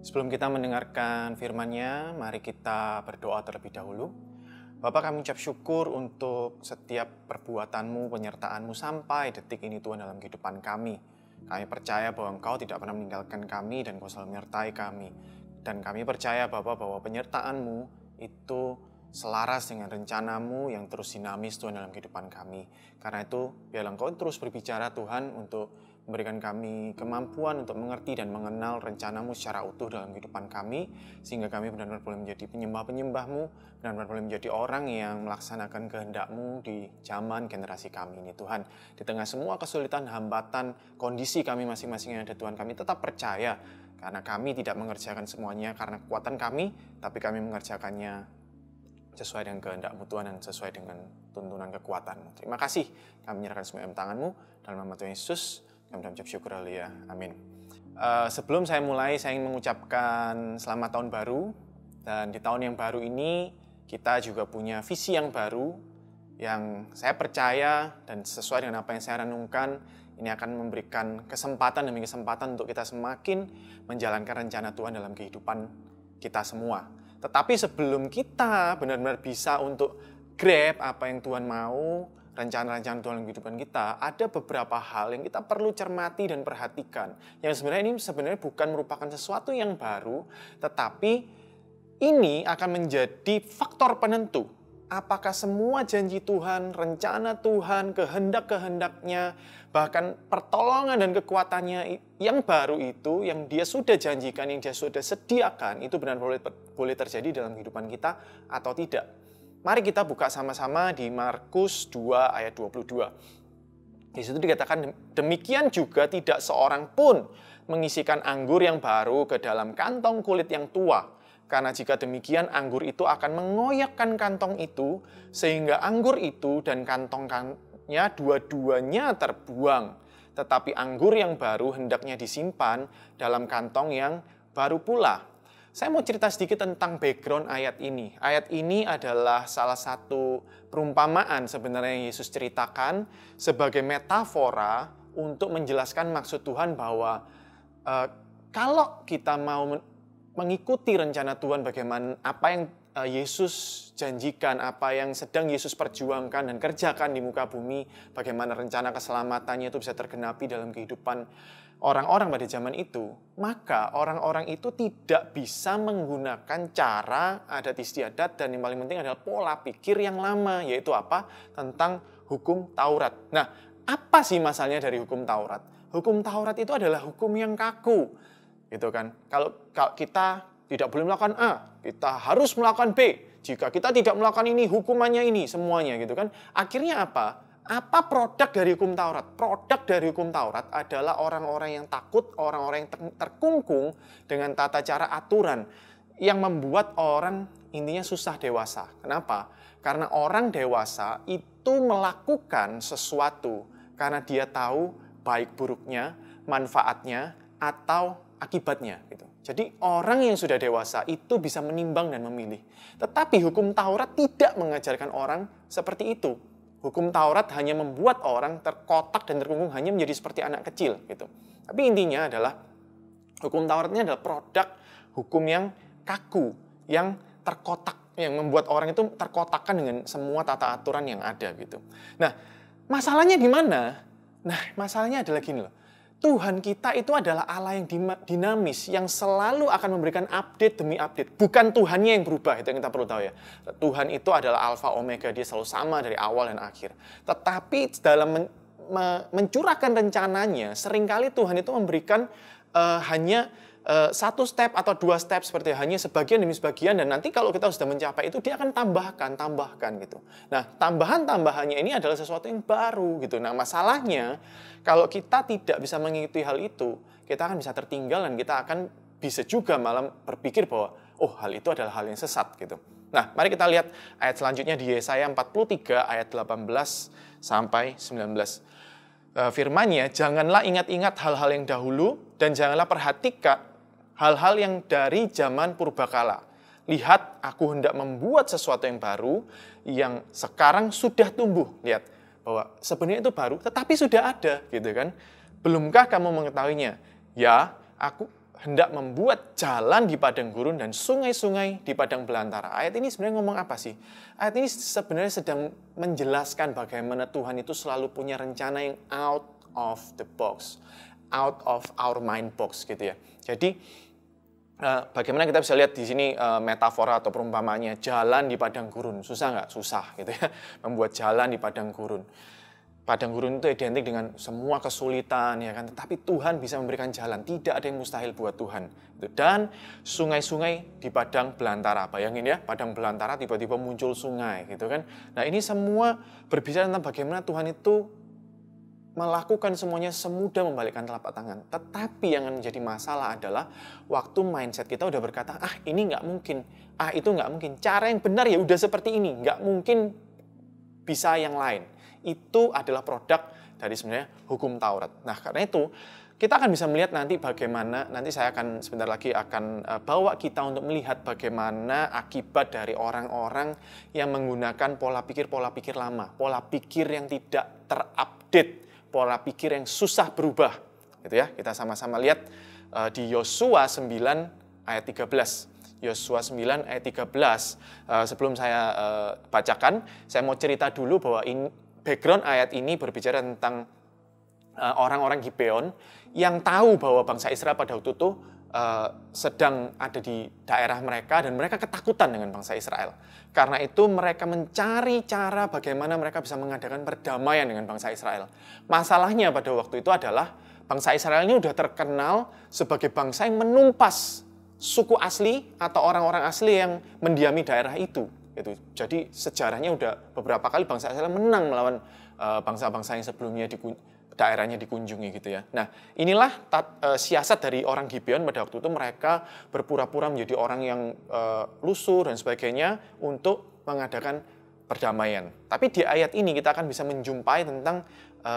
Sebelum kita mendengarkan firman-Nya, mari kita berdoa terlebih dahulu. Bapa, kami ucap syukur untuk setiap perbuatan-Mu, penyertaan-Mu sampai detik ini Tuhan dalam kehidupan kami. Kami percaya bahwa Engkau tidak pernah meninggalkan kami dan Engkau selalu menyertai kami. Dan kami percaya Bapa bahwa penyertaan-Mu itu selaras dengan rencana-Mu yang terus dinamis Tuhan dalam kehidupan kami. Karena itu, biarlah Engkau terus berbicara Tuhan untuk memberikan kami kemampuan untuk mengerti dan mengenal rencana-Mu secara utuh dalam kehidupan kami, sehingga kami benar-benar boleh menjadi penyembah-penyembah-Mu, benar-benar boleh menjadi orang yang melaksanakan kehendak-Mu di zaman generasi kami ini Tuhan. Di tengah semua kesulitan, hambatan, kondisi kami masing-masing yang ada Tuhan, kami tetap percaya, karena kami tidak mengerjakan semuanya karena kekuatan kami, tapi kami mengerjakannya sesuai dengan kehendak-Mu Tuhan dan sesuai dengan tuntunan kekuatan-Mu. Terima kasih, kami menyerahkan semua dalam tangan-Mu, dalam nama Tuhan Yesus. Kami mengucap syukur, haleluya, amin. Sebelum saya mulai, saya ingin mengucapkan selamat tahun baru. Dan di tahun yang baru ini, kita juga punya visi yang baru, yang saya percaya dan sesuai dengan apa yang saya renungkan, ini akan memberikan kesempatan demi kesempatan untuk kita semakin menjalankan rencana Tuhan dalam kehidupan kita semua. Tetapi sebelum kita benar-benar bisa untuk grab apa yang Tuhan mau, rencana-rencana Tuhan dalam kehidupan kita, ada beberapa hal yang kita perlu cermati dan perhatikan. Yang sebenarnya bukan merupakan sesuatu yang baru, tetapi ini akan menjadi faktor penentu. Apakah semua janji Tuhan, rencana Tuhan, kehendak-kehendaknya, bahkan pertolongan dan kekuatannya yang baru itu, yang Dia sudah janjikan, yang Dia sudah sediakan, itu benar-benar boleh terjadi dalam kehidupan kita atau tidak. Mari kita buka sama-sama di Markus 2 ayat 22. Di situ dikatakan, demikian juga tidak seorang pun mengisikan anggur yang baru ke dalam kantong kulit yang tua. Karena jika demikian, anggur itu akan mengoyakkan kantong itu, sehingga anggur itu dan kantongnya dua-duanya terbuang. Tetapi anggur yang baru hendaknya disimpan dalam kantong yang baru pula. Saya mau cerita sedikit tentang background ayat ini. Ayat ini adalah salah satu perumpamaan sebenarnya yang Yesus ceritakan sebagai metafora untuk menjelaskan maksud Tuhan bahwa kalau kita mau mengikuti rencana Tuhan, bagaimana apa yang Yesus janjikan, apa yang sedang Yesus perjuangkan dan kerjakan di muka bumi, bagaimana rencana keselamatannya itu bisa tergenapi dalam kehidupan orang-orang pada zaman itu, maka orang-orang itu tidak bisa menggunakan cara adat istiadat dan yang paling penting adalah pola pikir yang lama, yaitu apa? Tentang hukum Taurat. Nah, apa sih masalahnya dari hukum Taurat? Hukum Taurat itu adalah hukum yang kaku, gitu kan? Kalau kita tidak boleh melakukan A, kita harus melakukan B. Jika kita tidak melakukan ini, hukumannya ini, semuanya, gitu kan? Akhirnya apa? Apa produk dari hukum Taurat? Produk dari hukum Taurat adalah orang-orang yang takut, orang-orang yang terkungkung dengan tata cara aturan yang membuat orang intinya susah dewasa. Kenapa? Karena orang dewasa itu melakukan sesuatu karena dia tahu baik buruknya, manfaatnya, atau akibatnya. Gitu. Jadi orang yang sudah dewasa itu bisa menimbang dan memilih. Tetapi hukum Taurat tidak mengajarkan orang seperti itu. Hukum Taurat hanya membuat orang terkotak dan terkungkung hanya menjadi seperti anak kecil gitu. Tapi intinya adalah hukum Tauratnya adalah produk hukum yang kaku, yang terkotak, yang membuat orang itu terkotakkan dengan semua tata aturan yang ada gitu. Nah, masalahnya di mana? Nah, masalahnya adalah gini loh. Tuhan kita itu adalah Allah yang dinamis, yang selalu akan memberikan update demi update. Bukan Tuhannya yang berubah, itu yang kita perlu tahu ya. Tuhan itu adalah Alfa Omega, dia selalu sama dari awal dan akhir. Tetapi dalam mencurahkan rencananya, seringkali Tuhan itu memberikan hanya satu step atau dua step seperti hanya sebagian demi sebagian, dan nanti kalau kita sudah mencapai itu dia akan tambahkan gitu. Nah, tambahannya ini adalah sesuatu yang baru gitu. Nah, masalahnya kalau kita tidak bisa mengikuti hal itu, kita akan bisa tertinggal dan kita akan bisa juga malah berpikir bahwa oh, hal itu adalah hal yang sesat gitu. Nah, mari kita lihat ayat selanjutnya di Yesaya 43 ayat 18 sampai 19. Firman-Nya, janganlah ingat-ingat hal-hal yang dahulu dan janganlah perhatikan hal-hal yang dari zaman purbakala. Lihat, aku hendak membuat sesuatu yang baru yang sekarang sudah tumbuh. Lihat, bahwa sebenarnya itu baru, tetapi sudah ada, gitu kan? Belumkah kamu mengetahuinya? Ya, hendak membuat jalan di padang gurun dan sungai-sungai di padang belantara. Ayat ini sebenarnya ngomong apa sih? Ayat ini sebenarnya sedang menjelaskan bagaimana Tuhan itu selalu punya rencana yang out of the box, out of our mind box gitu ya. Jadi bagaimana kita bisa lihat di sini metafora atau perumpamaannya, jalan di padang gurun. Susah nggak? Susah gitu ya, membuat jalan di padang gurun. Padang gurun itu identik dengan semua kesulitan, ya kan? Tetapi Tuhan bisa memberikan jalan. Tidak ada yang mustahil buat Tuhan. Dan sungai-sungai di padang belantara. Bayangin ya, padang belantara tiba-tiba muncul sungai, gitu kan? Nah, ini semua berbicara tentang bagaimana Tuhan itu melakukan semuanya semudah membalikkan telapak tangan. Tetapi yang menjadi masalah adalah waktu mindset kita udah berkata, ini nggak mungkin, itu nggak mungkin. Cara yang benar ya udah seperti ini, nggak mungkin bisa yang lain. Itu adalah produk dari sebenarnya hukum Taurat. Nah, karena itu kita akan bisa melihat nanti bagaimana, nanti saya akan sebentar lagi akan bawa kita untuk melihat bagaimana akibat dari orang-orang yang menggunakan pola pikir lama, pola pikir yang tidak terupdate, pola pikir yang susah berubah. Gitu ya. Kita sama-sama lihat di Yosua 9 ayat 13. Yosua 9 ayat 13. Sebelum saya bacakan, saya mau cerita dulu bahwa background ayat ini berbicara tentang orang-orang Gibeon yang tahu bahwa bangsa Israel pada waktu itu sedang ada di daerah mereka dan mereka ketakutan dengan bangsa Israel. Karena itu mereka mencari cara bagaimana mereka bisa mengadakan perdamaian dengan bangsa Israel. Masalahnya pada waktu itu adalah bangsa Israel ini sudah terkenal sebagai bangsa yang menumpas suku asli atau orang-orang asli yang mendiami daerah itu. Jadi sejarahnya udah beberapa kali bangsa Israel menang melawan bangsa-bangsa yang sebelumnya daerahnya dikunjungi gitu ya. Nah, inilah siasat dari orang Gibeon pada waktu itu, mereka berpura-pura menjadi orang yang lusuh dan sebagainya untuk mengadakan perdamaian. Tapi di ayat ini kita akan bisa menjumpai tentang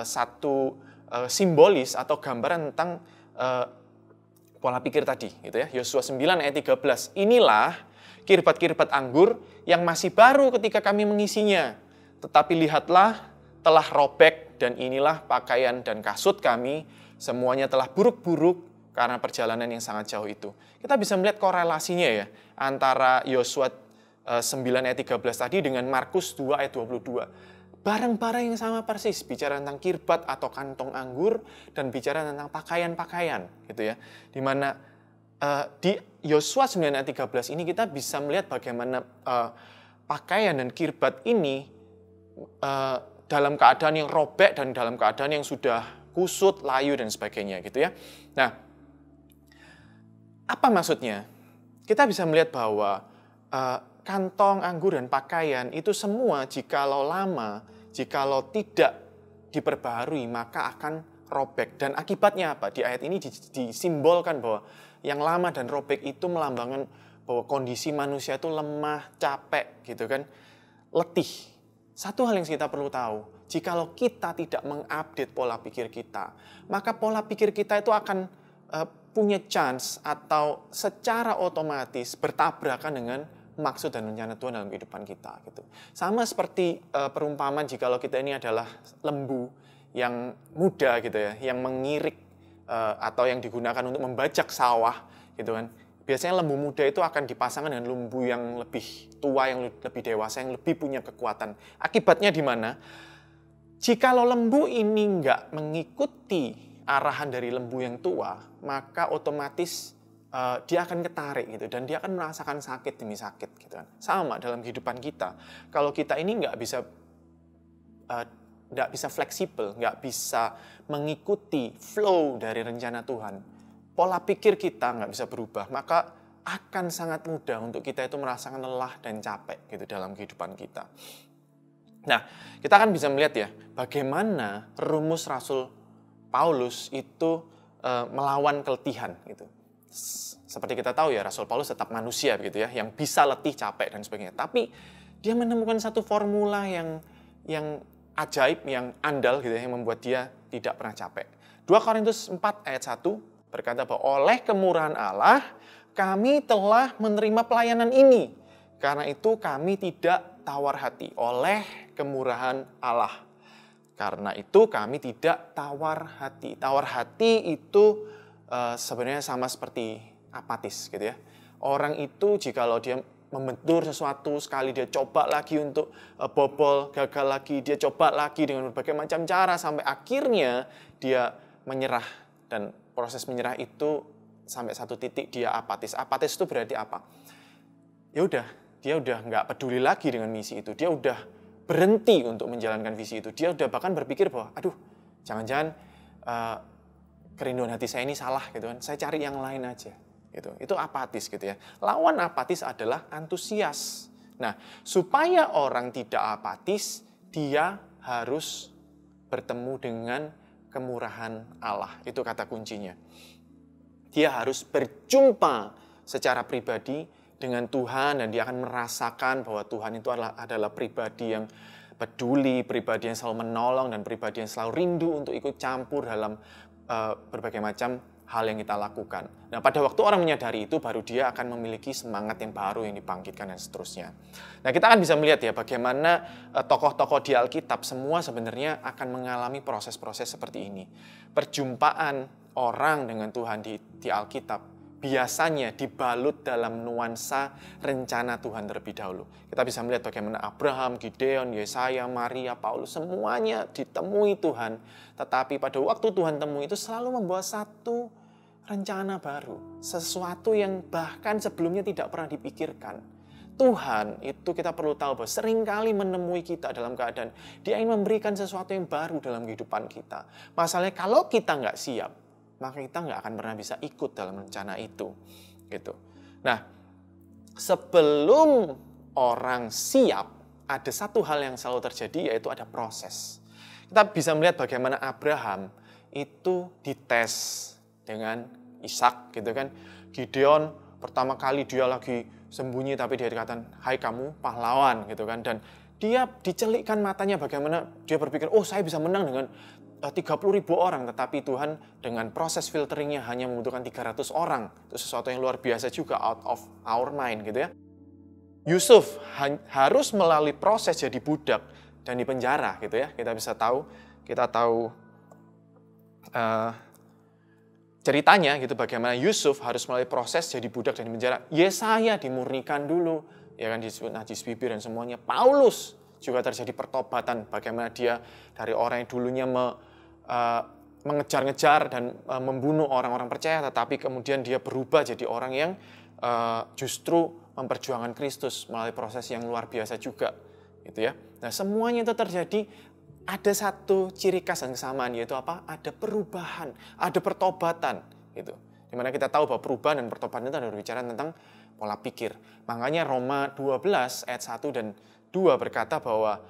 satu simbolis atau gambaran tentang pola pikir tadi gitu ya. Yosua 9 ayat 13. Inilah kirbat-kirbat anggur yang masih baru ketika kami mengisinya. Tetapi lihatlah, telah robek dan inilah pakaian dan kasut kami, semuanya telah buruk-buruk karena perjalanan yang sangat jauh itu. Kita bisa melihat korelasinya ya, antara Yosua 9 ayat 13 tadi dengan Markus 2 ayat 22. Barang-barang yang sama persis, bicara tentang kirbat atau kantong anggur, dan bicara tentang pakaian-pakaian gitu ya. Dimana di Yosua 9 ayat 13 ini kita bisa melihat bagaimana pakaian dan kirbat ini dalam keadaan yang robek dan dalam keadaan yang sudah kusut, layu dan sebagainya gitu ya. Nah, apa maksudnya? Kita bisa melihat bahwa kantong anggur dan pakaian itu semua jikalau lama, jikalau tidak diperbaharui maka akan robek. Dan akibatnya apa? Di ayat ini disimbolkan bahwa yang lama dan robek itu melambangkan bahwa kondisi manusia itu lemah, capek, gitu kan, letih. Satu hal yang kita perlu tahu, jikalau kita tidak mengupdate pola pikir kita, maka pola pikir kita itu akan punya chance atau secara otomatis bertabrakan dengan maksud dan rencana Tuhan dalam kehidupan kita. Gitu. Sama seperti perumpamaan jikalau kita ini adalah lembu yang muda gitu ya, yang mengirik atau yang digunakan untuk membajak sawah gitu kan. Biasanya lembu muda itu akan dipasangkan dengan lembu yang lebih tua, yang lebih dewasa, yang lebih punya kekuatan. Akibatnya di mana? Jikalau lembu ini nggak mengikuti arahan dari lembu yang tua, maka otomatis dia akan ketarik gitu dan dia akan merasakan sakit demi sakit gitu kan. Sama dalam kehidupan kita. Kalau kita ini nggak bisa fleksibel, nggak bisa mengikuti flow dari rencana Tuhan, pola pikir kita nggak bisa berubah, maka akan sangat mudah untuk kita itu merasakan lelah dan capek gitu dalam kehidupan kita. Nah, kita akan bisa melihat ya, bagaimana rumus Rasul Paulus itu melawan keletihan gitu. Seperti kita tahu ya, Rasul Paulus tetap manusia begitu ya, yang bisa letih, capek dan sebagainya. Tapi dia menemukan satu formula yang ajaib, yang andal gitu ya, yang membuat dia tidak pernah capek. 2 Korintus 4 ayat 1 berkata bahwa oleh kemurahan Allah kami telah menerima pelayanan ini. Karena itu kami tidak tawar hati oleh kemurahan Allah. Karena itu kami tidak tawar hati. Tawar hati itu sebenarnya sama seperti apatis gitu ya. Orang itu jikalau dia membentur sesuatu, sekali dia coba lagi untuk bobol, gagal lagi, dia coba lagi dengan berbagai macam cara sampai akhirnya dia menyerah, dan proses menyerah itu sampai satu titik dia apatis. Apatis itu berarti apa? Ya udah, dia udah nggak peduli lagi dengan misi itu, dia udah berhenti untuk menjalankan visi itu, dia udah bahkan berpikir bahwa aduh, jangan-jangan kerinduan hati saya ini salah gitu kan, saya cari yang lain aja. Gitu. Itu apatis gitu ya. Lawan apatis adalah antusias. Nah, supaya orang tidak apatis, dia harus bertemu dengan kemurahan Allah. Itu kata kuncinya. Dia harus berjumpa secara pribadi dengan Tuhan, dan dia akan merasakan bahwa Tuhan itu adalah pribadi yang peduli, pribadi yang selalu menolong, dan pribadi yang selalu rindu untuk ikut campur dalam berbagai macam hal yang kita lakukan. Nah, pada waktu orang menyadari itu, baru dia akan memiliki semangat yang baru yang dibangkitkan dan seterusnya. Nah, kita akan bisa melihat ya bagaimana tokoh-tokoh di Alkitab semua sebenarnya akan mengalami proses-proses seperti ini. Perjumpaan orang dengan Tuhan di Alkitab biasanya dibalut dalam nuansa rencana Tuhan terlebih dahulu. Kita bisa melihat bagaimana Abraham, Gideon, Yesaya, Maria, Paulus, semuanya ditemui Tuhan. Tetapi pada waktu Tuhan temui itu selalu membawa satu rencana baru. Sesuatu yang bahkan sebelumnya tidak pernah dipikirkan. Tuhan itu kita perlu tahu bahwa seringkali menemui kita dalam keadaan Dia ingin memberikan sesuatu yang baru dalam kehidupan kita. Masalahnya kalau kita nggak siap, maka kita nggak akan pernah bisa ikut dalam rencana itu. Gitu. Nah, sebelum orang siap, ada satu hal yang selalu terjadi, yaitu ada proses. Kita bisa melihat bagaimana Abraham itu dites dengan Ishak, gitu kan. Gideon pertama kali dia lagi sembunyi, tapi dia dikatakan, hai kamu pahlawan, gitu kan. Dan dia dicelikkan matanya bagaimana dia berpikir, oh saya bisa menang dengan 30.000 orang, tetapi Tuhan dengan proses filteringnya hanya membutuhkan 300 orang. Itu sesuatu yang luar biasa juga, out of our mind gitu ya. Yusuf harus melalui proses jadi budak dan dipenjara gitu ya. Kita tahu ceritanya gitu, bagaimana Yusuf harus melalui proses jadi budak dan dipenjara. Yesaya dimurnikan dulu, ya kan, disebut najis bibir dan semuanya. Paulus juga terjadi pertobatan, bagaimana dia dari orang yang dulunya mengejar-ngejar dan membunuh orang-orang percaya, tetapi kemudian dia berubah jadi orang yang justru memperjuangkan Kristus melalui proses yang luar biasa juga, gitu ya. Nah, semuanya itu terjadi, ada satu ciri khas yang kesamaan, yaitu apa? Ada perubahan, ada pertobatan, gitu. Dimana kita tahu bahwa perubahan dan pertobatan itu adalah berbicara tentang pola pikir. Makanya Roma 12 ayat 1 dan 2 berkata bahwa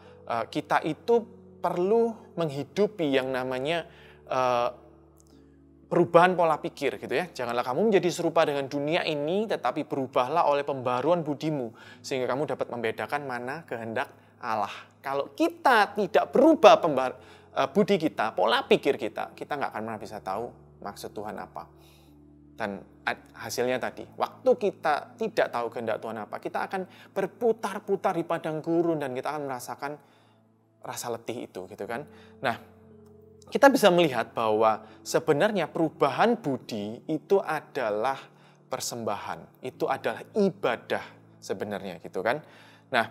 kita itu perlu menghidupi yang namanya perubahan pola pikir gitu ya. Janganlah kamu menjadi serupa dengan dunia ini, tetapi berubahlah oleh pembaruan budimu, sehingga kamu dapat membedakan mana kehendak Allah. Kalau kita tidak berubah budi kita, pola pikir kita nggak akan pernah bisa tahu maksud Tuhan apa. Dan hasilnya tadi, waktu kita tidak tahu kehendak Tuhan apa, kita akan berputar-putar di padang gurun dan kita akan merasakan rasa letih itu, gitu kan. Nah, kita bisa melihat bahwa sebenarnya perubahan budi itu adalah persembahan, itu adalah ibadah sebenarnya, gitu kan. Nah,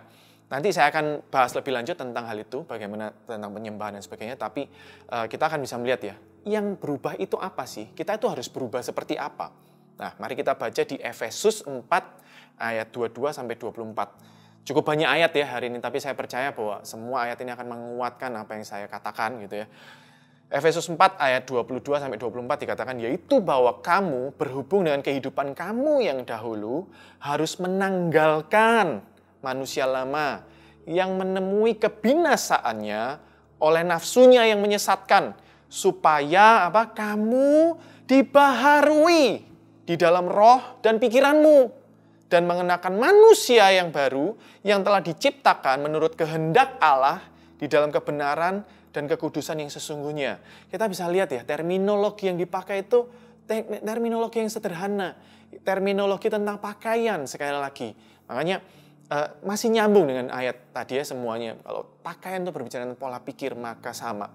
nanti saya akan bahas lebih lanjut tentang hal itu, bagaimana tentang penyembahan dan sebagainya, tapi kita akan bisa melihat ya, yang berubah itu apa sih? Kita itu harus berubah seperti apa? Nah, mari kita baca di Efesus 4 ayat 22 sampai 24. Cukup banyak ayat ya hari ini, tapi saya percaya bahwa semua ayat ini akan menguatkan apa yang saya katakan gitu ya. Efesus 4 ayat 22 sampai 24 dikatakan, yaitu bahwa kamu berhubung dengan kehidupan kamu yang dahulu harus menanggalkan manusia lama yang menemui kebinasaannya oleh nafsunya yang menyesatkan, supaya apa? Kamu dibaharui di dalam roh dan pikiranmu, dan mengenakan manusia yang baru yang telah diciptakan menurut kehendak Allah di dalam kebenaran dan kekudusan yang sesungguhnya. Kita bisa lihat ya, terminologi yang dipakai itu terminologi yang sederhana, terminologi tentang pakaian sekali lagi. Makanya masih nyambung dengan ayat tadi ya semuanya. Kalau pakaian itu berbicara tentang pola pikir, maka sama.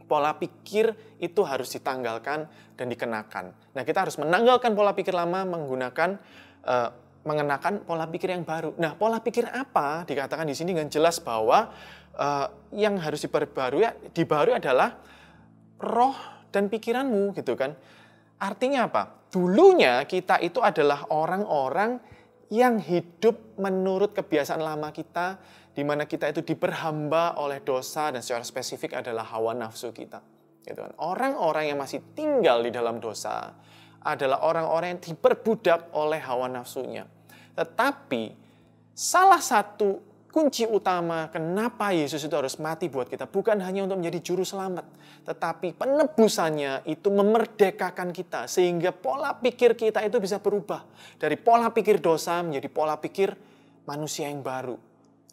Pola pikir itu harus ditanggalkan dan dikenakan. Nah, kita harus menanggalkan pola pikir lama mengenakan pola pikir yang baru. Nah, pola pikir apa? Dikatakan di sini dengan jelas bahwa yang harus dibarui adalah roh dan pikiranmu gitu kan. Artinya apa? Dulunya kita itu adalah orang-orang yang hidup menurut kebiasaan lama kita, di mana kita itu diperhamba oleh dosa dan secara spesifik adalah hawa nafsu kita. Gitu kan. Orang-orang yang masih tinggal di dalam dosa adalah orang-orang yang diperbudak oleh hawa nafsunya. Tetapi salah satu kunci utama kenapa Yesus itu harus mati buat kita bukan hanya untuk menjadi juru selamat, tetapi penebusannya itu memerdekakan kita sehingga pola pikir kita itu bisa berubah dari pola pikir dosa menjadi pola pikir manusia yang baru.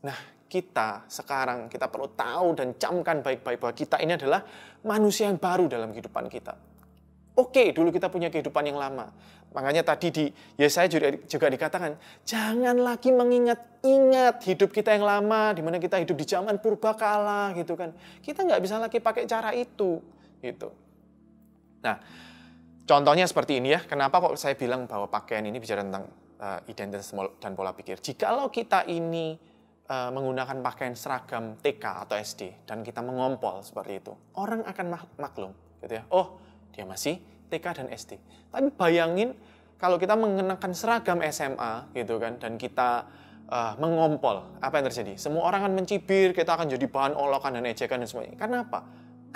Nah, kita sekarang kita perlu tahu dan camkan baik-baik bahwa kita ini adalah manusia yang baru dalam kehidupan kita. Oke, dulu kita punya kehidupan yang lama. Makanya tadi di Yesaya juga dikatakan, jangan lagi mengingat-ingat hidup kita yang lama, di mana kita hidup di zaman purbakala, gitu kan. Kita nggak bisa lagi pakai cara itu, gitu. Nah, contohnya seperti ini ya. Kenapa kok saya bilang bahwa pakaian ini bicara tentang identitas dan pola pikir. Jikalau kita ini menggunakan pakaian seragam TK atau SD dan kita mengompol seperti itu, orang akan maklum, gitu ya. Oh, dia masih TK dan SD. Tapi bayangin kalau kita mengenakan seragam SMA gitu kan dan kita mengompol, apa yang terjadi? Semua orang akan mencibir, kita akan jadi bahan olokan dan ejekan dan semuanya. Karena apa?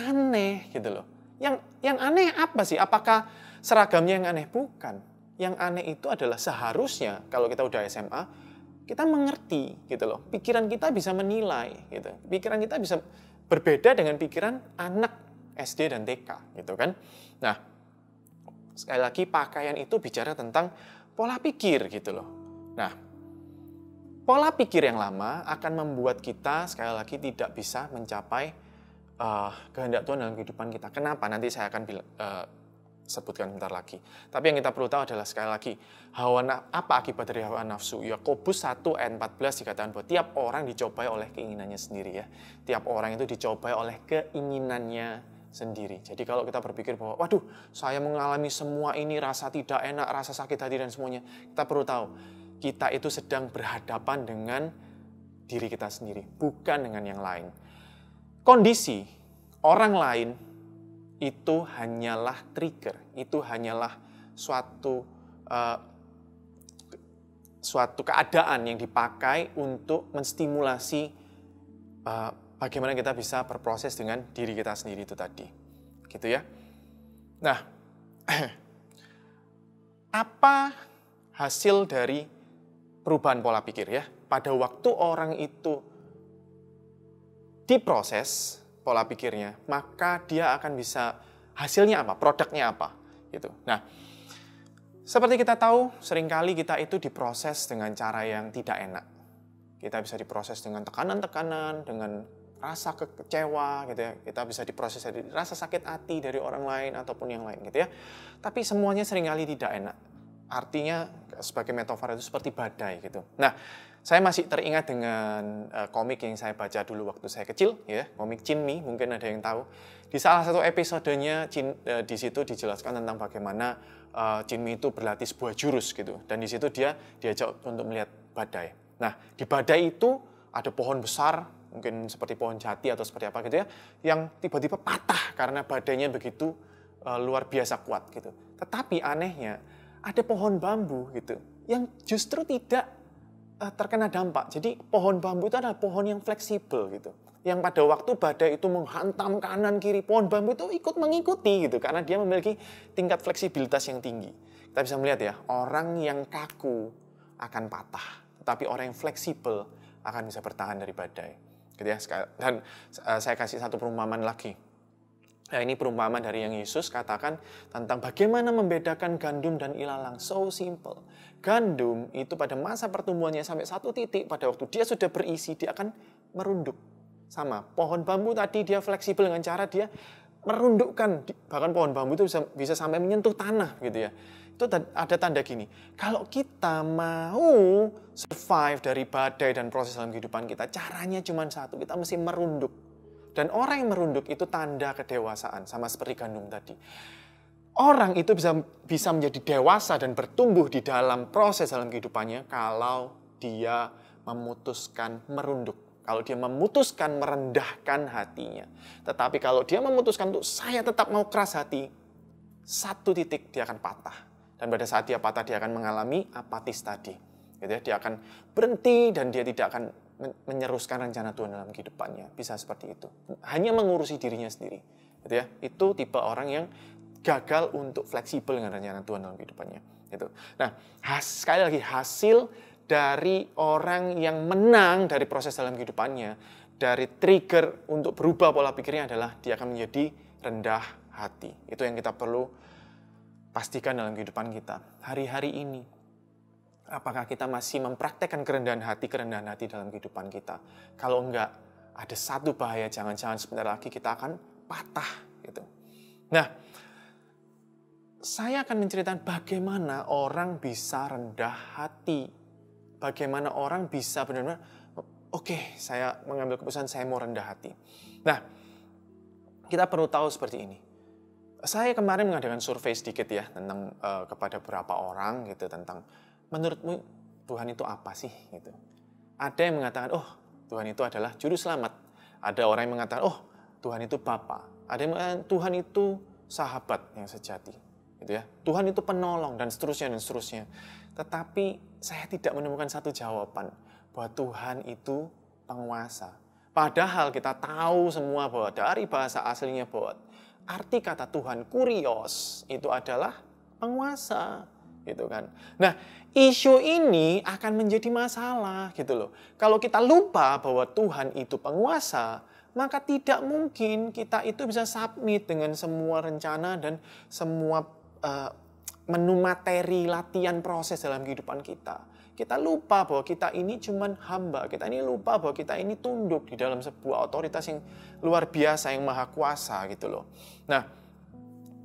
Aneh gitu loh. Yang aneh apa sih? Apakah seragamnya yang aneh? Bukan. Yang aneh itu adalah seharusnya kalau kita udah SMA, kita mengerti gitu loh. Pikiran kita bisa menilai gitu. Pikiran kita bisa berbeda dengan pikiran anak SD dan TK gitu kan. Nah, sekali lagi pakaian itu bicara tentang pola pikir gitu loh. Nah, pola pikir yang lama akan membuat kita sekali lagi tidak bisa mencapai kehendak Tuhan dalam kehidupan kita. Kenapa? Nanti saya akan sebutkan bentar lagi. Tapi yang kita perlu tahu adalah sekali lagi, apa akibat dari hawa nafsu? Yakobus 1 ayat 14 dikatakan bahwa tiap orang dicobai oleh keinginannya sendiri ya. Tiap orang itu dicobai oleh keinginannya sendiri. Jadi kalau kita berpikir bahwa, waduh, saya mengalami semua ini, rasa tidak enak, rasa sakit hati dan semuanya, kita perlu tahu, kita itu sedang berhadapan dengan diri kita sendiri, bukan dengan yang lain. Kondisi orang lain itu hanyalah trigger, itu hanyalah suatu keadaan yang dipakai untuk menstimulasi bagaimana kita bisa berproses dengan diri kita sendiri itu tadi. Gitu ya. Nah, apa hasil dari perubahan pola pikir ya? Pada waktu orang itu diproses pola pikirnya, maka dia akan bisa hasilnya apa? Produknya apa? Gitu. Nah, seperti kita tahu, seringkali kita itu diproses dengan cara yang tidak enak. Kita bisa diproses dengan tekanan-tekanan, dengan rasa kecewa gitu ya. Kita bisa diproses dari rasa sakit hati dari orang lain ataupun yang lain gitu ya. Tapi semuanya seringkali tidak enak. Artinya sebagai metafora itu seperti badai gitu. Nah, saya masih teringat dengan komik yang saya baca dulu waktu saya kecil ya, komik Jinmi, mungkin ada yang tahu. Di salah satu episodenya di situ dijelaskan tentang bagaimana Jinmi itu berlatih sebuah jurus gitu. Dan di situ dia diajak untuk melihat badai. Nah, di badai itu ada pohon besar, mungkin seperti pohon jati atau seperti apa gitu ya, yang tiba-tiba patah karena badainya begitu luar biasa kuat gitu. Tetapi anehnya ada pohon bambu gitu yang justru tidak terkena dampak. Jadi pohon bambu itu adalah pohon yang fleksibel gitu. Yang pada waktu badai itu menghantam kanan kiri, pohon bambu itu ikut mengikuti gitu karena dia memiliki tingkat fleksibilitas yang tinggi. Kita bisa melihat ya, orang yang kaku akan patah, tetapi orang yang fleksibel akan bisa bertahan dari badai. Gitu ya. Dan saya kasih satu perumpamaan lagi. Nah, ini perumpamaan dari yang Yesus katakan tentang bagaimana membedakan gandum dan ilalang. So simple. Gandum itu pada masa pertumbuhannya sampai satu titik, pada waktu dia sudah berisi, dia akan merunduk. Sama, pohon bambu tadi dia fleksibel dengan cara dia merundukkan. Bahkan pohon bambu itu bisa sampai menyentuh tanah gitu ya. Itu ada tanda gini, kalau kita mau survive dari badai dan proses dalam kehidupan kita, caranya cuma satu, kita mesti merunduk. Dan orang yang merunduk itu tanda kedewasaan, sama seperti gandum tadi. Orang itu bisa menjadi dewasa dan bertumbuh di dalam proses dalam kehidupannya kalau dia memutuskan merunduk. Kalau dia memutuskan merendahkan hatinya. Tetapi kalau dia memutuskan untuk saya tetap mau keras hati, satu titik dia akan patah. Dan pada saat dia patah, dia akan mengalami apatis tadi. Gitu ya, dia akan berhenti dan dia tidak akan menyeruskan rencana Tuhan dalam kehidupannya. Bisa seperti itu. Hanya mengurusi dirinya sendiri. Gitu ya. Itu tipe orang yang gagal untuk fleksibel dengan rencana Tuhan dalam kehidupannya. Gitu. Nah, sekali lagi hasil dari orang yang menang dari proses dalam kehidupannya, dari trigger untuk berubah pola pikirnya adalah dia akan menjadi rendah hati. Itu yang kita perlu pastikan dalam kehidupan kita. Hari-hari ini, apakah kita masih mempraktekkan kerendahan hati dalam kehidupan kita? Kalau enggak, ada satu bahaya, jangan-jangan sebentar lagi kita akan patah. Gitu. Nah, saya akan menceritakan bagaimana orang bisa rendah hati. Bagaimana orang bisa benar-benar, oke, saya mengambil keputusan, saya mau rendah hati. Nah, kita perlu tahu seperti ini. Saya kemarin mengadakan survei sedikit ya, tentang kepada beberapa orang gitu, tentang menurutmu Tuhan itu apa sih? Gitu. Ada yang mengatakan, oh Tuhan itu adalah juru selamat. Ada orang yang mengatakan, oh Tuhan itu Bapa. Ada yang mengatakan, Tuhan itu sahabat yang sejati. Gitu ya. Tuhan itu penolong dan seterusnya dan seterusnya. Tetapi saya tidak menemukan satu jawaban bahwa Tuhan itu penguasa. Padahal kita tahu semua bahwa dari bahasa aslinya bahwa arti kata Tuhan kurios itu adalah penguasa, gitu kan. Nah, isu ini akan menjadi masalah gitu loh. Kalau kita lupa bahwa Tuhan itu penguasa, maka tidak mungkin kita itu bisa submit dengan semua rencana dan semua menu materi latihan proses dalam kehidupan kita. Kita lupa bahwa kita ini cuman hamba. Kita ini lupa bahwa kita ini tunduk di dalam sebuah otoritas yang luar biasa, yang maha kuasa gitu loh. Nah,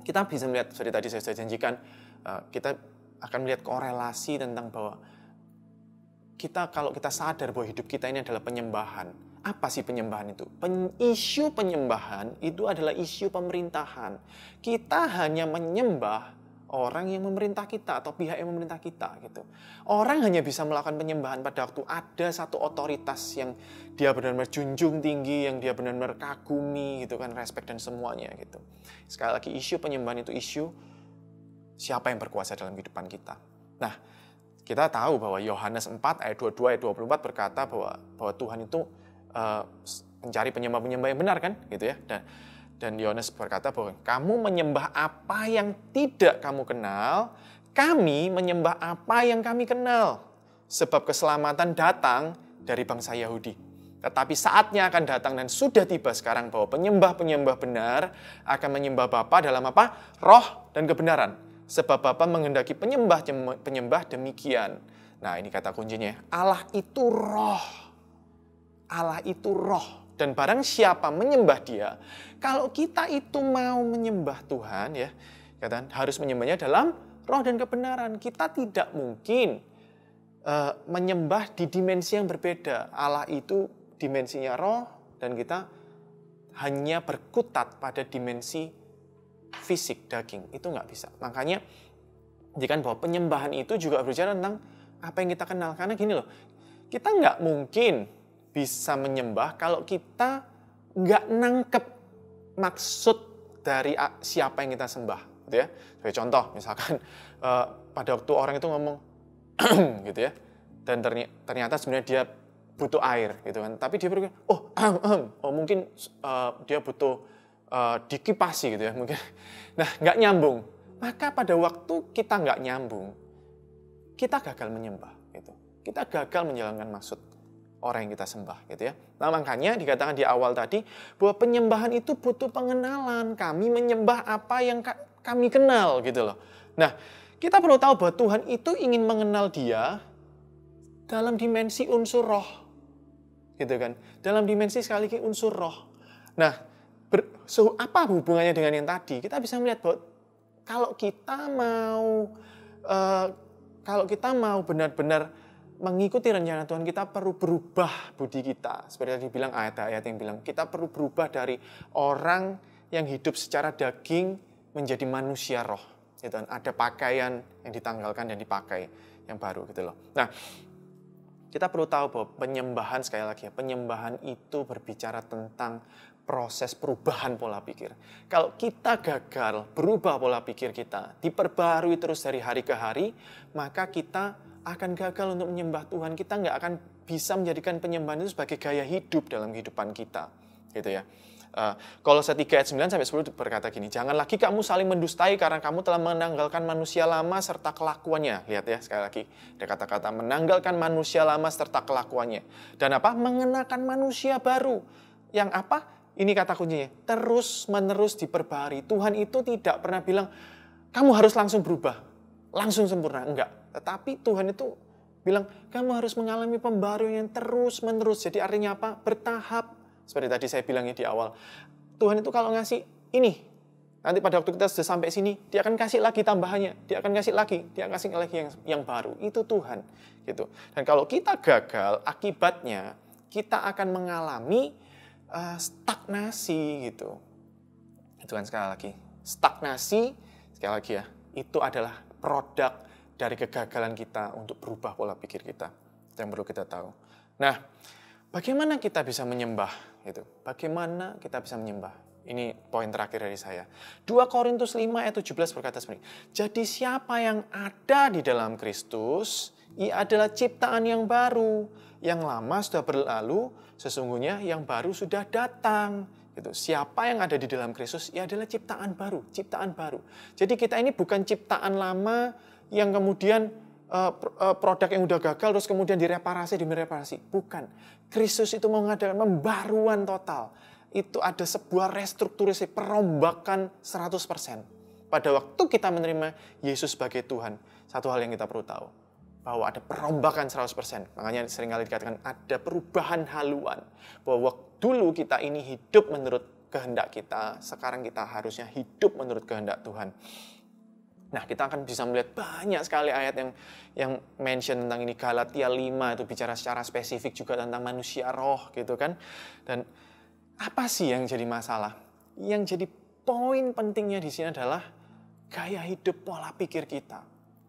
kita bisa melihat, seperti tadi saya sudah janjikan, kita akan melihat korelasi tentang bahwa kalau kita sadar bahwa hidup kita ini adalah penyembahan. Apa sih penyembahan itu? Isu penyembahan itu adalah isu pemerintahan. Kita hanya menyembah orang yang memerintah kita atau pihak yang memerintah kita gitu. Orang hanya bisa melakukan penyembahan pada waktu ada satu otoritas yang dia benar-benar junjung tinggi, yang dia benar-benar kagumi gitu kan, respect dan semuanya gitu. Sekali lagi, isu penyembahan itu isu siapa yang berkuasa dalam kehidupan kita. Nah, kita tahu bahwa Yohanes 4 ayat 22 ayat 24 berkata bahwa Tuhan itu mencari penyembah-penyembah yang benar kan gitu ya. Dan Yohanes berkata bahwa kamu menyembah apa yang tidak kamu kenal, kami menyembah apa yang kami kenal. Sebab keselamatan datang dari bangsa Yahudi. Tetapi saatnya akan datang dan sudah tiba sekarang bahwa penyembah-penyembah benar akan menyembah Bapa dalam apa? Roh dan kebenaran. Sebab Bapa menghendaki penyembah demikian. Nah, ini kata kuncinya. Allah itu roh. Allah itu roh. Dan barang siapa menyembah dia, kalau kita itu mau menyembah Tuhan ya, harus menyembahnya dalam roh dan kebenaran. Kita tidak mungkin menyembah di dimensi yang berbeda. Allah itu dimensinya roh dan kita hanya berkutat pada dimensi fisik daging. Itu nggak bisa. Makanya jika bahwa penyembahan itu juga berbicara tentang apa yang kita kenal. Karena gini loh, kita nggak mungkin bisa menyembah kalau kita nggak nangkep maksud dari siapa yang kita sembah, gitu ya. Sebagai contoh, misalkan pada waktu orang itu ngomong, gitu ya, dan ternyata sebenarnya dia butuh air, gitu kan. Tapi dia berpikir, mungkin dia butuh dikipasi, gitu ya, mungkin. Nah, nggak nyambung. Maka pada waktu kita nggak nyambung, kita gagal menyembah, gitu. Kita gagal menjalankan maksud orang yang kita sembah gitu ya. Nah, makanya dikatakan di awal tadi bahwa penyembahan itu butuh pengenalan. Kami menyembah apa yang kami kenal gitu loh. Nah, kita perlu tahu bahwa Tuhan itu ingin mengenal Dia dalam dimensi unsur roh. Gitu kan. Dalam dimensi sekali lagi unsur roh. Nah, apa hubungannya dengan yang tadi? Kita bisa melihat bahwa kalau kita mau benar-benar mengikuti rencana Tuhan, kita perlu berubah budi kita. Seperti tadi bilang ayat-ayat yang bilang, kita perlu berubah dari orang yang hidup secara daging menjadi manusia roh. Gitu. Ada pakaian yang ditanggalkan dan dipakai yang baru gitu loh. Nah, kita perlu tahu bahwa penyembahan, sekali lagi ya, penyembahan itu berbicara tentang proses perubahan pola pikir. Kalau kita gagal berubah pola pikir kita, diperbarui terus dari hari ke hari, maka kita akan gagal untuk menyembah Tuhan. Kita nggak akan bisa menjadikan penyembahan itu sebagai gaya hidup dalam kehidupan kita. Gitu ya. Kolose 3 ayat 9 sampai 10 berkata gini, jangan lagi kamu saling mendustai karena kamu telah menanggalkan manusia lama serta kelakuannya. Lihat ya, sekali lagi, ada kata-kata menanggalkan manusia lama serta kelakuannya. Dan apa? Mengenakan manusia baru. Yang apa? Ini kata kuncinya, terus-menerus diperbaharui. Tuhan itu tidak pernah bilang, kamu harus langsung berubah, langsung sempurna. Enggak. Tetapi Tuhan itu bilang, kamu harus mengalami pembaharuan yang terus-menerus. Jadi artinya apa? Bertahap. Seperti tadi saya bilangnya di awal. Tuhan itu kalau ngasih ini, nanti pada waktu kita sudah sampai sini, dia akan kasih lagi tambahannya. Dia akan kasih lagi yang baru. Itu Tuhan. Gitu. Dan kalau kita gagal, akibatnya kita akan mengalami stagnasi gitu. Itu kan sekali lagi. Stagnasi, sekali lagi ya, itu adalah produk dari kegagalan kita untuk berubah pola pikir kita. Itu yang perlu kita tahu. Nah, bagaimana kita bisa menyembah? Gitu. Bagaimana kita bisa menyembah? Ini poin terakhir dari saya. 2 Korintus 5 ayat 17 berkata seperti ini. Jadi siapa yang ada di dalam Kristus, ia adalah ciptaan yang baru. Yang lama sudah berlalu, sesungguhnya yang baru sudah datang. Gitu. Siapa yang ada di dalam Kristus, ia adalah ciptaan baru. Ciptaan baru. Jadi kita ini bukan ciptaan lama yang kemudian produk yang udah gagal terus kemudian direparasi. Bukan. Kristus itu mengadakan pembaruan total. Itu ada sebuah restrukturisasi, perombakan 100%. Pada waktu kita menerima Yesus sebagai Tuhan, satu hal yang kita perlu tahu, bahwa ada perombakan 100%. Makanya seringkali dikatakan ada perubahan haluan. Bahwa dulu kita ini hidup menurut kehendak kita, sekarang kita harusnya hidup menurut kehendak Tuhan. Nah, kita akan bisa melihat banyak sekali ayat yang mention tentang ini. Galatia 5 itu bicara secara spesifik juga tentang manusia roh gitu kan. Dan apa sih yang jadi masalah? Yang jadi poin pentingnya di sini adalah gaya hidup, pola pikir kita.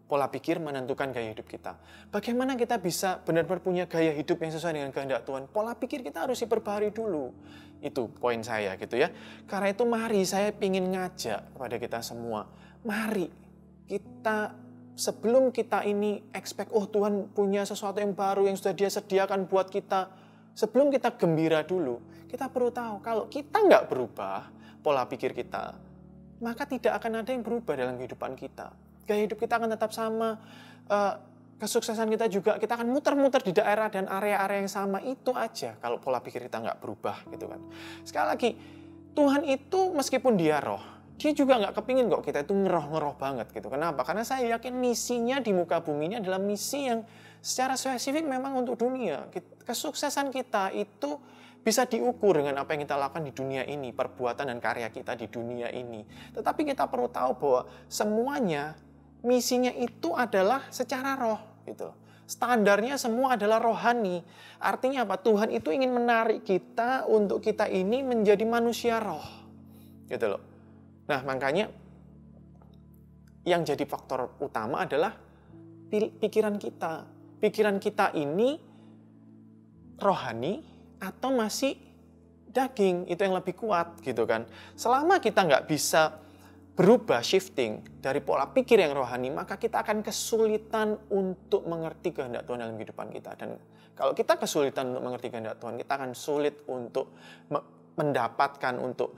Pola pikir menentukan gaya hidup kita. Bagaimana kita bisa benar-benar punya gaya hidup yang sesuai dengan kehendak Tuhan? Pola pikir kita harus diperbaharui dulu. Itu poin saya gitu ya. Karena itu mari saya ingin ngajak kepada kita semua. Mari kita sebelum kita ini expect, oh Tuhan punya sesuatu yang baru yang sudah Dia sediakan buat kita. Sebelum kita gembira dulu, kita perlu tahu kalau kita nggak berubah pola pikir kita, maka tidak akan ada yang berubah dalam kehidupan kita. Gaya hidup kita akan tetap sama, kesuksesan kita juga, kita akan muter-muter di daerah dan area-area yang sama, itu aja kalau pola pikir kita nggak berubah gitu kan. Sekali lagi, Tuhan itu meskipun Dia roh, Dia juga nggak kepingin kok kita itu ngeroh-ngeroh banget gitu. Kenapa? Karena saya yakin misinya di muka bumi ini adalah misi yang secara spesifik memang untuk dunia. Kesuksesan kita itu bisa diukur dengan apa yang kita lakukan di dunia ini, perbuatan dan karya kita di dunia ini. Tetapi kita perlu tahu bahwa semuanya misinya itu adalah secara roh gitu. Standarnya semua adalah rohani. Artinya apa? Tuhan itu ingin menarik kita untuk kita ini menjadi manusia roh. Gitu loh. Nah, makanya yang jadi faktor utama adalah pikiran kita. Pikiran kita ini rohani atau masih daging, itu yang lebih kuat gitu kan. Selama kita nggak bisa berubah, shifting dari pola pikir yang rohani, maka kita akan kesulitan untuk mengerti kehendak Tuhan dalam kehidupan kita. Dan kalau kita kesulitan untuk mengerti kehendak Tuhan, kita akan sulit untuk mendapatkan, untuk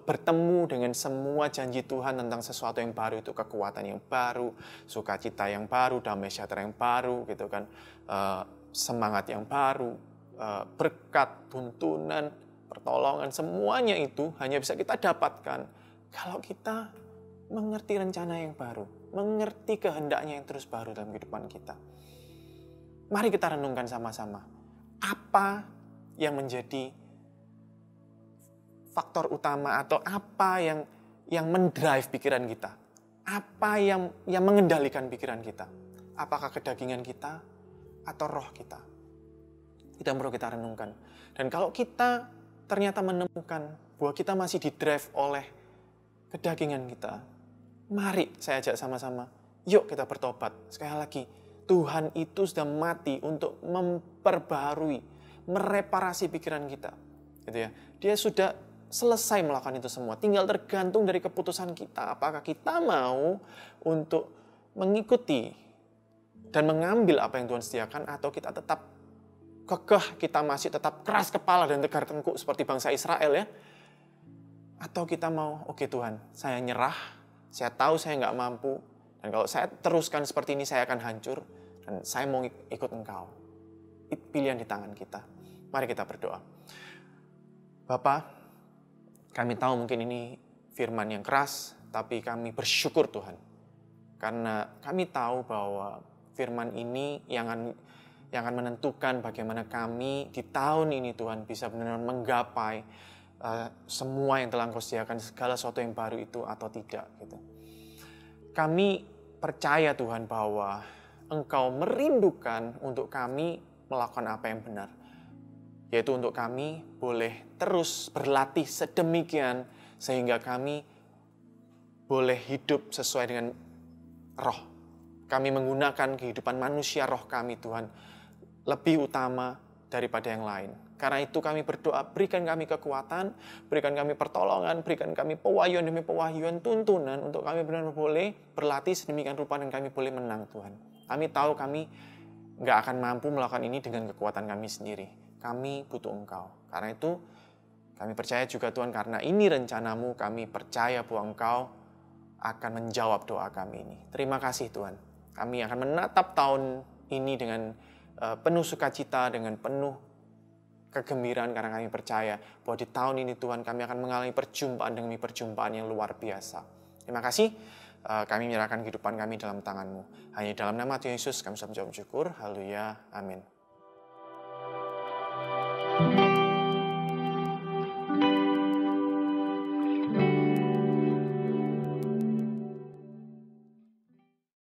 bertemu dengan semua janji Tuhan tentang sesuatu yang baru, itu kekuatan yang baru, sukacita yang baru, damai sejahtera yang baru gitu kan, semangat yang baru, berkat, tuntunan, pertolongan, semuanya itu hanya bisa kita dapatkan kalau kita mengerti rencana yang baru, mengerti kehendaknya yang terus baru dalam kehidupan kita. Mari kita renungkan sama-sama. Apa yang menjadi faktor utama atau apa yang mendrive pikiran kita? Apa yang mengendalikan pikiran kita? Apakah kedagingan kita? atau roh kita? Itu yang perlu kita renungkan. Dan kalau kita ternyata menemukan bahwa kita masih didrive oleh kedagingan kita, mari saya ajak sama-sama, yuk kita bertobat. Sekali lagi, Tuhan itu sudah mati untuk memperbaharui, mereparasi pikiran kita. Gitu ya. Dia sudah selesai melakukan itu semua. Tinggal tergantung dari keputusan kita. Apakah kita mau untuk mengikuti dan mengambil apa yang Tuhan sediakan, atau kita tetap kekeh, kita masih tetap keras kepala dan tegar tengkuk seperti bangsa Israel ya. Atau kita mau, oke Tuhan, saya nyerah, saya tahu saya nggak mampu, dan kalau saya teruskan seperti ini saya akan hancur, dan saya mau ikut Engkau. Pilihan di tangan kita. Mari kita berdoa. Bapa, kami tahu mungkin ini firman yang keras, tapi kami bersyukur Tuhan. Karena kami tahu bahwa firman ini yang akan menentukan bagaimana kami di tahun ini Tuhan bisa benar-benar menggapai semua yang telah Engkau sediakan, segala sesuatu yang baru itu atau tidak. Gitu. Kami percaya Tuhan bahwa Engkau merindukan untuk kami melakukan apa yang benar. Yaitu untuk kami boleh terus berlatih sedemikian sehingga kami boleh hidup sesuai dengan roh. Kami menggunakan kehidupan manusia roh kami Tuhan lebih utama daripada yang lain. Karena itu kami berdoa, berikan kami kekuatan, berikan kami pertolongan, berikan kami pewahyuan demi pewahyuan, tuntunan untuk kami benar-benar boleh berlatih sedemikian rupa dan kami boleh menang Tuhan. Kami tahu kami nggak akan mampu melakukan ini dengan kekuatan kami sendiri. Kami butuh Engkau. Karena itu kami percaya juga Tuhan, karena ini rencanamu, kami percaya bahwa Engkau akan menjawab doa kami ini. Terima kasih Tuhan. Kami akan menatap tahun ini dengan penuh sukacita, dengan penuh kegembiraan, karena kami percaya bahwa di tahun ini Tuhan kami akan mengalami perjumpaan demi perjumpaan yang luar biasa. Terima kasih. Kami menyerahkan kehidupan kami dalam tangan-Mu. Hanya dalam nama Tuhan Yesus kami mengucap syukur. Haleluya. Amin.